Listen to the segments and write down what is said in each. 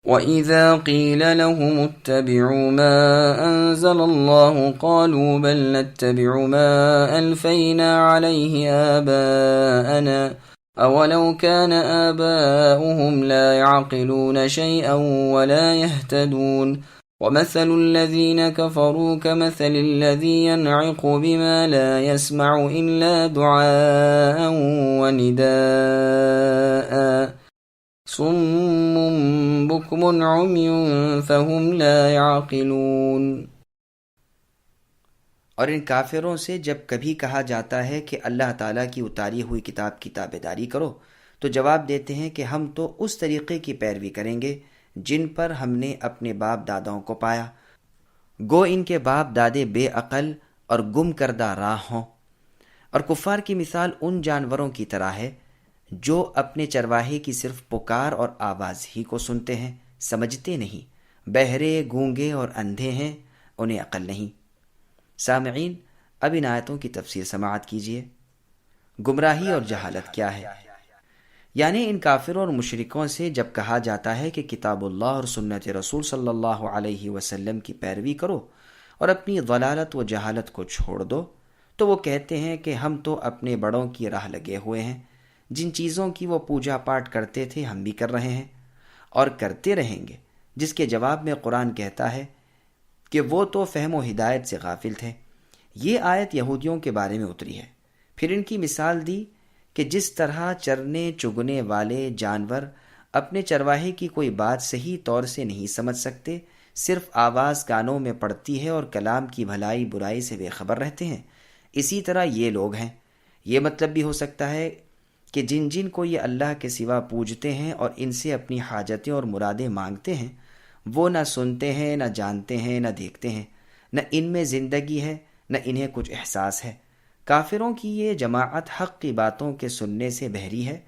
وَإِذَا قِيلَ لَهُمُ اتَّبِعُوا مَا أَنزَلَ اللَّهُ قَالُوا بَلْ نَتَّبِعُ مَا أَلْفَيْنَا عَلَيْهِ آبَاءَنَا أَوَلَوْ كَانَ آبَاؤُهُمْ لَا يَعْقِلُونَ شَيْئًا وَلَا يَهْتَدُونَ وَمَثَلُ الَّذِينَ كَفَرُوا كَمَثَلِ الَّذِي يَنْعِقُ بِمَا لَا يَسْمَعُ إِلَّا دُعَاءً وَنِدَاءً صم بكم عمي فهم لا يعقلون۔ اور ان کافروں سے جب کبھی کہا جاتا ہے کہ اللہ تعالیٰ کی اتاری ہوئی کتاب کی تابعداری کرو تو جواب دیتے ہیں کہ ہم تو اس طریقے کی پیروی کریں گے جن پر ہم نے اپنے باپ داداؤں کو پایا، گو ان کے باپ دادے بے عقل اور گم کردہ راہ ہوں۔ اور کفار کی مثال ان جانوروں کی طرح ہے جو اپنے چرواہے کی صرف پکار اور آواز ہی کو سنتے ہیں، سمجھتے نہیں، بہرے، گونگے اور اندھے ہیں، انہیں عقل نہیں۔ سامعین، اب ان آیتوں کی تفسیر سماعت کیجیے۔ گمراہی اور جہالت کیا ہے؟ یعنی ان کافروں اور مشرکوں سے جب کہا جاتا ہے کہ کتاب اللہ اور سنت رسول صلی اللہ علیہ وسلم کی پیروی کرو اور اپنی ضلالت و جہالت کو چھوڑ دو، تو وہ کہتے ہیں کہ ہم تو اپنے بڑوں کی راہ لگے ہوئے ہیں، جن چیزوں کی وہ پوجا پاٹ کرتے تھے ہم بھی کر رہے ہیں اور کرتے رہیں گے، جس کے جواب میں قرآن کہتا ہے کہ وہ تو فہم و ہدایت سے غافل تھے۔ یہ آیت یہودیوں کے بارے میں اتری ہے۔ پھر ان کی مثال دی کہ جس طرح چرنے چگنے والے جانور اپنے چرواہے کی کوئی بات صحیح طور سے نہیں سمجھ سکتے، صرف آواز کانوں میں پڑتی ہے اور کلام کی بھلائی برائی سے بے خبر رہتے ہیں، اسی طرح یہ لوگ ہیں۔ یہ مطلب بھی ہو سکتا ہے کہ جن جن کو یہ اللہ کے سوا پوجتے ہیں اور ان سے اپنی حاجتیں اور مرادیں مانگتے ہیں، وہ نہ سنتے ہیں، نہ جانتے ہیں، نہ دیکھتے ہیں، نہ ان میں زندگی ہے، نہ انہیں کچھ احساس ہے۔ کافروں کی یہ جماعت حق کی باتوں کے سننے سے بہری ہے،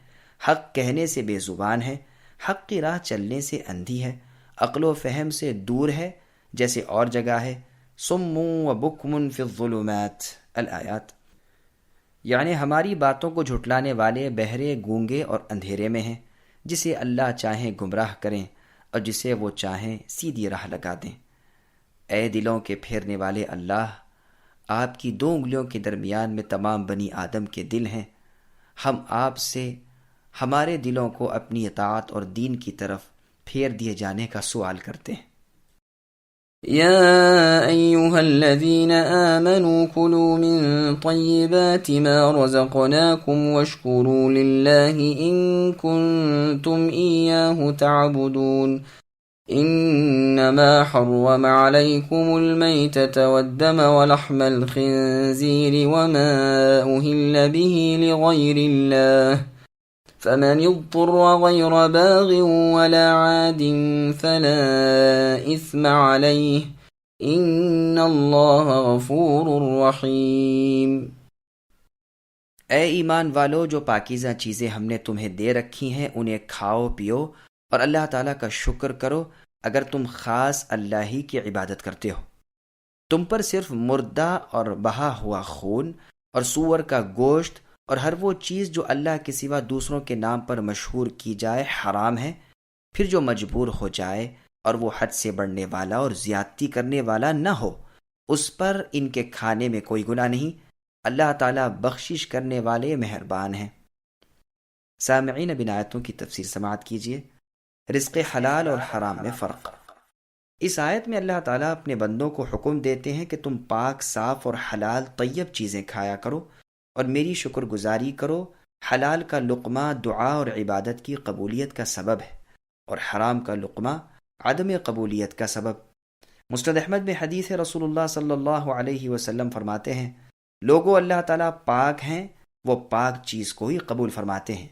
حق کہنے سے بے زبان ہے، حق کی راہ چلنے سے اندھی ہے، عقل و فہم سے دور ہے، جیسے اور جگہ ہے صم و بکم فی الظلمات الآیات، یعنی ہماری باتوں کو جھٹلانے والے بہرے، گونگے اور اندھیرے میں ہیں، جسے اللہ چاہیں گمراہ کریں اور جسے وہ چاہیں سیدھی راہ لگا دیں۔ اے دلوں کے پھیرنے والے اللہ، آپ کی 2 انگلیوں کے درمیان میں تمام بنی آدم کے دل ہیں، ہم آپ سے ہمارے دلوں کو اپنی اطاعت اور دین کی طرف پھیر دیے جانے کا سوال کرتے ہیں۔ يا أيها الذين آمنوا كلوا من طيبات ما رزقناكم واشكروا لله إن كنتم إياه تعبدون إنما حرم عليكم الميتة والدم ولحم الخنزير وما أهل به لغير الله فمن اضطر غير باغ ولا عاد فلا إثم عليه إن الله غفور رحيم۔ اے ایمان والو، جو پاکیزہ چیزیں ہم نے تمہیں دے رکھی ہیں انہیں کھاؤ پیو اور اللہ تعالیٰ کا شکر کرو اگر تم خاص اللہ ہی کی عبادت کرتے ہو۔ تم پر صرف مردہ اور بہا ہوا خون اور سور کا گوشت اور ہر وہ چیز جو اللہ کے سوا دوسروں کے نام پر مشہور کی جائے حرام ہے۔ پھر جو مجبور ہو جائے اور وہ حد سے بڑھنے والا اور زیادتی کرنے والا نہ ہو، اس پر ان کے کھانے میں کوئی گناہ نہیں، اللہ تعالیٰ بخشش کرنے والے مہربان ہیں۔ سامعین، اب ان آیتوں کی تفسیر سماعت کیجیے۔ رزق حلال اور حرام میں فرق۔ اس آیت میں اللہ تعالیٰ اپنے بندوں کو حکم دیتے ہیں کہ تم پاک، صاف اور حلال طیب چیزیں کھایا کرو اور میری شکر گزاری کرو۔ حلال کا لقمہ دعا اور عبادت کی قبولیت کا سبب ہے اور حرام کا لقمہ عدم قبولیت کا سبب۔ مسند احمد میں حدیث رسول اللہ صلی اللہ علیہ وسلم فرماتے ہیں، لوگو اللہ تعالیٰ پاک ہیں، وہ پاک چیز کو ہی قبول فرماتے ہیں۔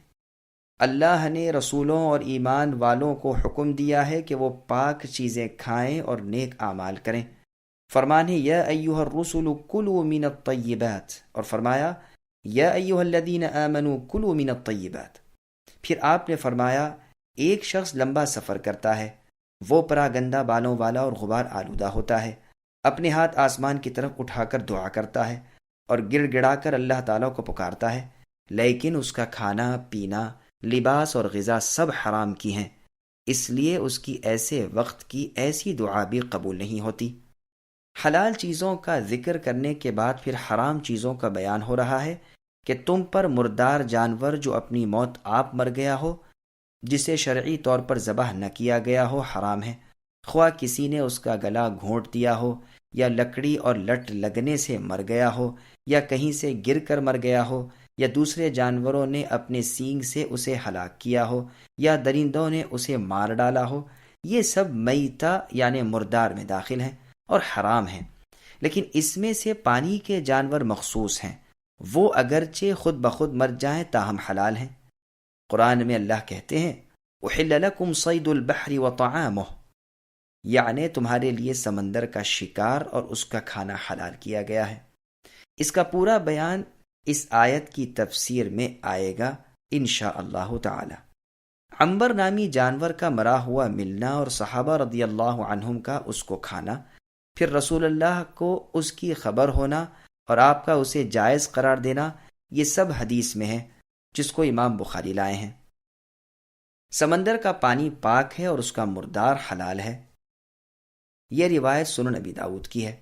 اللہ نے رسولوں اور ایمان والوں کو حکم دیا ہے کہ وہ پاک چیزیں کھائیں اور نیک اعمال کریں۔ فرمان ہے یا ایھا الرسل کلوا من الطیبات، اور فرمایا یا ایھا الذین آمنوا کلوا من الطیبات۔ پھر آپ نے فرمایا ایک شخص لمبا سفر کرتا ہے، وہ پراگندہ بالوں والا اور غبار آلودہ ہوتا ہے، اپنے ہاتھ آسمان کی طرف اٹھا کر دعا کرتا ہے اور گڑ گڑا کر اللہ تعالیٰ کو پکارتا ہے، لیکن اس کا کھانا پینا، لباس اور غذا سب حرام کی ہیں۔ اس لیے اس کی ایسے وقت کی ایسی دعا بھی قبول نہیں ہوتی۔ حلال چیزوں کا ذکر کرنے کے بعد پھر حرام چیزوں کا بیان ہو رہا ہے کہ تم پر مردار جانور جو اپنی موت آپ مر گیا ہو، جسے شرعی طور پر ذبح نہ کیا گیا ہو، حرام ہے، خواہ کسی نے اس کا گلا گھونٹ دیا ہو، یا لکڑی اور لٹ لگنے سے مر گیا ہو، یا کہیں سے گر کر مر گیا ہو، یا دوسرے جانوروں نے اپنے سینگ سے اسے ہلاک کیا ہو، یا درندوں نے اسے مار ڈالا ہو، یہ سب میتہ یعنی مردار میں داخل ہیں اور حرام ہیں۔ لیکن اس میں سے پانی کے جانور مخصوص ہیں، وہ اگرچہ خود بخود مر جائیں تاہم حلال ہیں۔ قرآن میں اللہ کہتے ہیں احل لکم صید البحر وطعامہ، یعنی تمہارے لیے سمندر کا شکار اور اس کا کھانا حلال کیا گیا ہے۔ اس کا پورا بیان اس آیت کی تفسیر میں آئے گا انشاءاللہ تعالی۔ عنبر نامی جانور کا مرا ہوا ملنا اور صحابہ رضی اللہ عنہم کا اس کو کھانا، پھر رسول اللہ کو اس کی خبر ہونا اور آپ کا اسے جائز قرار دینا، یہ سب حدیث میں ہے جس کو امام بخاری لائے ہیں۔ سمندر کا پانی پاک ہے اور اس کا مردار حلال ہے۔ یہ روایت سنن ابی داؤد کی ہے۔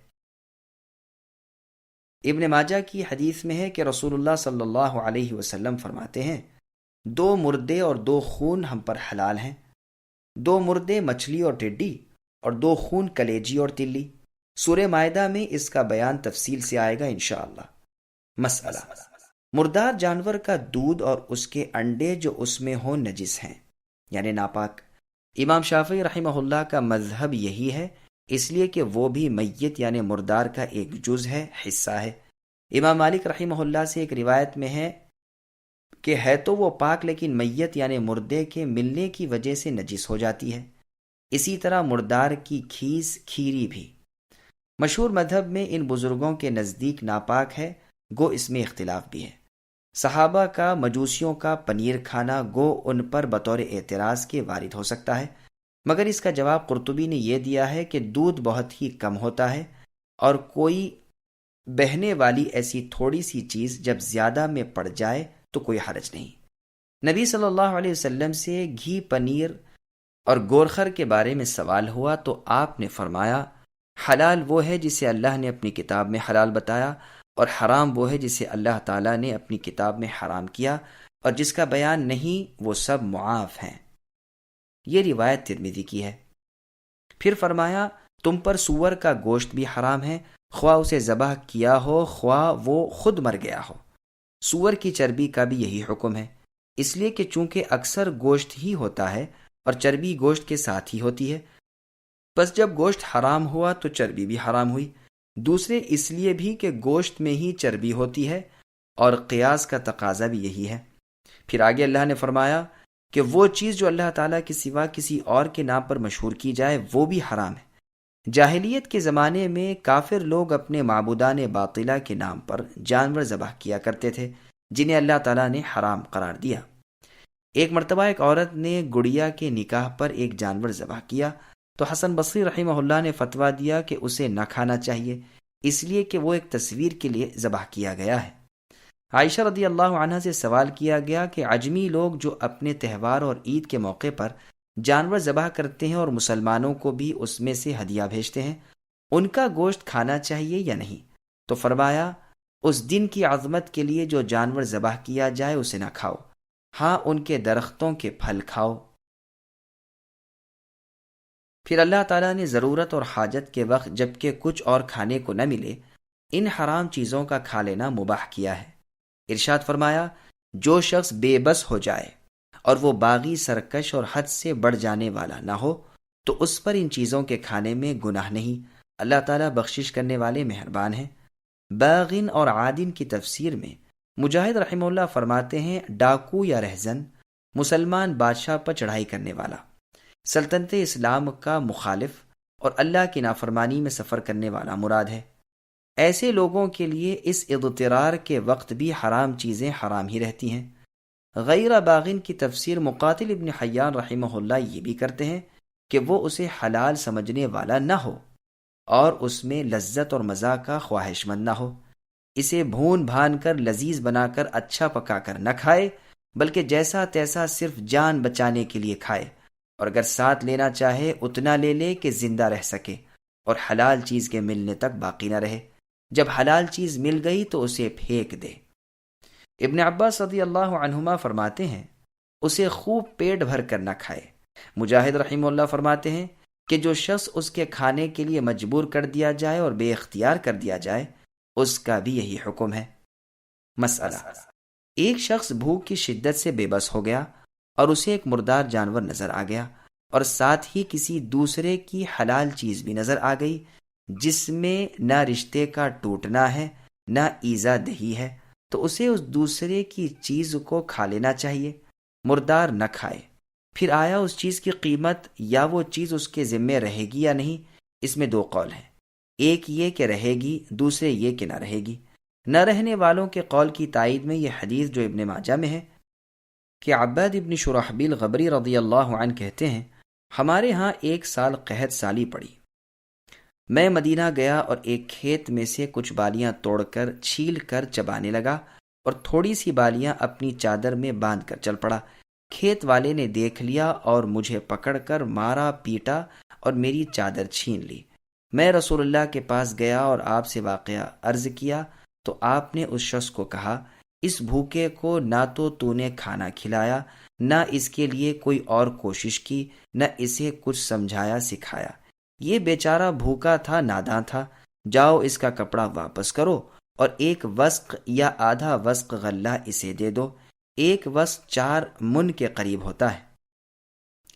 ابن ماجہ کی حدیث میں ہے کہ رسول اللہ صلی اللہ علیہ وسلم فرماتے ہیں 2 مردے اور 2 خون ہم پر حلال ہیں، 2 مردے مچھلی اور ٹڈی اور 2 خون کلیجی اور تلی۔ سورہ مائدہ میں اس کا بیان تفصیل سے آئے گا انشاءاللہ۔ مسئلہ: مردار جانور کا دودھ اور اس کے انڈے جو اس میں ہوں نجس ہیں یعنی ناپاک۔ امام شافعی رحمہ اللہ کا مذہب یہی ہے، اس لیے کہ وہ بھی میت یعنی مردار کا ایک جز ہے، حصہ ہے۔ امام مالک رحمہ اللہ سے ایک روایت میں ہے کہ ہے تو وہ پاک لیکن میت یعنی مردے کے ملنے کی وجہ سے نجس ہو جاتی ہے۔ اسی طرح مردار کی کھیس کھیری بھی۔ مشہور مذہب میں ان بزرگوں کے نزدیک ناپاک ہے، گو اس میں اختلاف بھی ہے۔ صحابہ کا مجوسیوں کا پنیر کھانا گو ان پر بطور اعتراض کے وارد ہو سکتا ہے، مگر اس کا جواب قرطبی نے یہ دیا ہے کہ دودھ بہت ہی کم ہوتا ہے اور کوئی بہنے والی ایسی تھوڑی سی چیز جب زیادہ میں پڑ جائے تو کوئی حرج نہیں۔ نبی صلی اللہ علیہ وسلم سے گھی، پنیر اور گورخر کے بارے میں سوال ہوا تو آپ نے فرمایا حلال وہ ہے جسے اللہ نے اپنی کتاب میں حلال بتایا، اور حرام وہ ہے جسے اللہ تعالیٰ نے اپنی کتاب میں حرام کیا، اور جس کا بیان نہیں وہ سب معاف ہیں۔ یہ روایت ترمذی کی ہے۔ پھر فرمایا تم پر سور کا گوشت بھی حرام ہے، خواہ اسے ذبح کیا ہو خواہ وہ خود مر گیا ہو۔ سور کی چربی کا بھی یہی حکم ہے، اس لیے کہ چونکہ اکثر گوشت ہی ہوتا ہے اور چربی گوشت کے ساتھ ہی ہوتی ہے، بس جب گوشت حرام ہوا تو چربی بھی حرام ہوئی۔ دوسرے اس لیے بھی کہ گوشت میں ہی چربی ہوتی ہے اور قیاس کا تقاضا بھی یہی ہے۔ پھر آگے اللہ نے فرمایا کہ وہ چیز جو اللہ تعالیٰ کے سوا کسی اور کے نام پر مشہور کی جائے وہ بھی حرام ہے۔ جاہلیت کے زمانے میں کافر لوگ اپنے معبودان باطلہ کے نام پر جانور ذبح کیا کرتے تھے جنہیں اللہ تعالیٰ نے حرام قرار دیا۔ ایک مرتبہ ایک عورت نے گڑیا کے نکاح پر ایک جانور ذبح کیا تو حسن بصری رحمہ اللہ نے فتویٰ دیا کہ اسے نہ کھانا چاہیے، اس لیے کہ وہ ایک تصویر کے لیے ذبح کیا گیا ہے۔ عائشہ رضی اللہ عنہا سے سوال کیا گیا کہ عجمی لوگ جو اپنے تہوار اور عید کے موقع پر جانور ذبح کرتے ہیں اور مسلمانوں کو بھی اس میں سے ہدیہ بھیجتے ہیں، ان کا گوشت کھانا چاہیے یا نہیں؟ تو فرمایا اس دن کی عظمت کے لیے جو جانور ذبح کیا جائے اسے نہ کھاؤ، ہاں ان کے درختوں کے پھل کھاؤ۔ پھر اللہ تعالیٰ نے ضرورت اور حاجت کے وقت جبکہ کچھ اور کھانے کو نہ ملے ان حرام چیزوں کا کھا لینا مباح کیا ہے۔ ارشاد فرمایا جو شخص بے بس ہو جائے اور وہ باغی، سرکش اور حد سے بڑھ جانے والا نہ ہو تو اس پر ان چیزوں کے کھانے میں گناہ نہیں، اللہ تعالیٰ بخشش کرنے والے مہربان ہیں۔ باغن اور عادن کی تفسیر میں مجاہد رحمہ اللہ فرماتے ہیں ڈاکو یا رہزن، مسلمان بادشاہ پر چڑھائی کرنے والا، سلطنت اسلام کا مخالف اور اللہ کی نافرمانی میں سفر کرنے والا مراد ہے۔ ایسے لوگوں کے لیے اس اضطرار کے وقت بھی حرام چیزیں حرام ہی رہتی ہیں۔ غیر باغن کی تفسیر مقاتل ابن حیان رحمہ اللہ یہ بھی کرتے ہیں کہ وہ اسے حلال سمجھنے والا نہ ہو اور اس میں لذت اور مزہ کا خواہش مند نہ ہو، اسے بھون بھان کر لذیذ بنا کر اچھا پکا کر نہ کھائے، بلکہ جیسا تیسا صرف جان بچانے کے لیے کھائے اور اگر ساتھ لینا چاہے اتنا لے لے کہ زندہ رہ سکے اور حلال چیز کے ملنے تک باقی نہ رہے۔ جب حلال چیز مل گئی تو اسے پھینک دے۔ ابن عباس رضی اللہ عنہما فرماتے ہیں اسے خوب پیٹ بھر کر نہ کھائے۔ مجاہد رحمہ اللہ فرماتے ہیں کہ جو شخص اس کے کھانے کے لیے مجبور کر دیا جائے اور بے اختیار کر دیا جائے اس کا بھی یہی حکم ہے۔ مسئلہ: ایک شخص بھوک کی شدت سے بے بس ہو گیا اور اسے ایک مردار جانور نظر آ گیا اور ساتھ ہی کسی دوسرے کی حلال چیز بھی نظر آ گئی جس میں نہ رشتے کا ٹوٹنا ہے نہ ایذا دہی ہے، تو اسے اس دوسرے کی چیز کو کھا لینا چاہیے، مردار نہ کھائے۔ پھر آیا اس چیز کی قیمت یا وہ چیز اس کے ذمے رہے گی یا نہیں، اس میں دو قول ہیں، ایک یہ کہ رہے گی، دوسرے یہ کہ نہ رہے گی۔ نہ رہنے والوں کے قول کی تائید میں یہ حدیث جو ابن ماجہ میں ہے کہ عباد ابن شرحبیل غبری رضی اللہ عنہ کہتے ہیں ہمارے ہاں 1 سال قحط سالی پڑی۔ میں مدینہ گیا اور ایک کھیت میں سے کچھ بالیاں توڑ کر چھیل کر چبانے لگا اور تھوڑی سی بالیاں اپنی چادر میں باندھ کر چل پڑا۔ کھیت والے نے دیکھ لیا اور مجھے پکڑ کر مارا پیٹا اور میری چادر چھین لی۔ میں رسول اللہ کے پاس گیا اور آپ سے واقعہ عرض کیا تو آپ نے اس شخص کو کہا اس بھوکے کو نہ تو نے کھانا کھلایا نہ اس کے لیے کوئی اور کوشش کی نہ اسے کچھ سمجھایا سکھایا، یہ بیچارہ بھوکا تھا، ناداں تھا، جاؤ اس کا کپڑا واپس کرو اور 1 وسق یا آدھا وسق غلہ اسے دے دو، 1 وسق 4 من کے قریب ہوتا ہے۔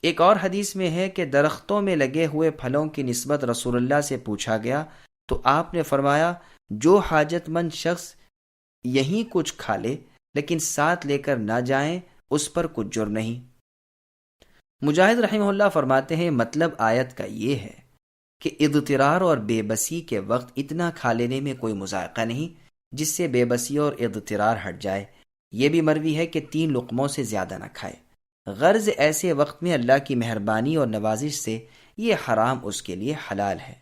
ایک اور حدیث میں ہے کہ درختوں میں لگے ہوئے پھلوں کی نسبت رسول اللہ سے پوچھا گیا تو آپ نے فرمایا جو حاجت مند شخص یہیں کچھ کھا لے لیکن ساتھ لے کر نہ جائیں اس پر کچھ جرم نہیں۔ مجاہد رحمہ اللہ فرماتے ہیں مطلب آیت کا یہ ہے کہ اضطرار اور بے بسی کے وقت اتنا کھا لینے میں کوئی مذائقہ نہیں جس سے بے بسی اور اضطرار ہٹ جائے۔ یہ بھی مروی ہے کہ 3 لقموں سے زیادہ نہ کھائے، غرض ایسے وقت میں اللہ کی مہربانی اور نوازش سے یہ حرام اس کے لیے حلال ہے۔